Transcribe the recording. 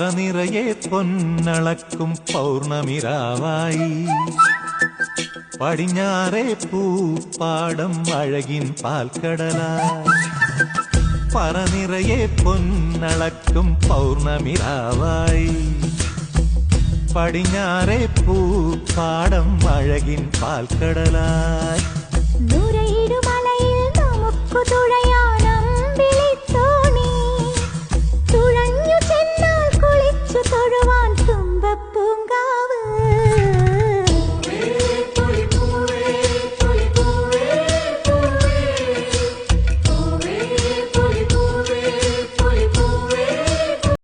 പറനിറയെ പൊന്നളക്കും പൗർണമിരാവായി പടിഞ്ഞാറേ പൂപ്പാടം അഴകിൻ പാൽക്കടലായി പറനിറയെ പൊന്നളക്കും പൗർണമിരാവായി പടിഞ്ഞാറേ പൂപ്പാടം അഴകിൻ പാൽക്കടലായി നൂരയിടുമലയിൽ നമുക്കു തുഴ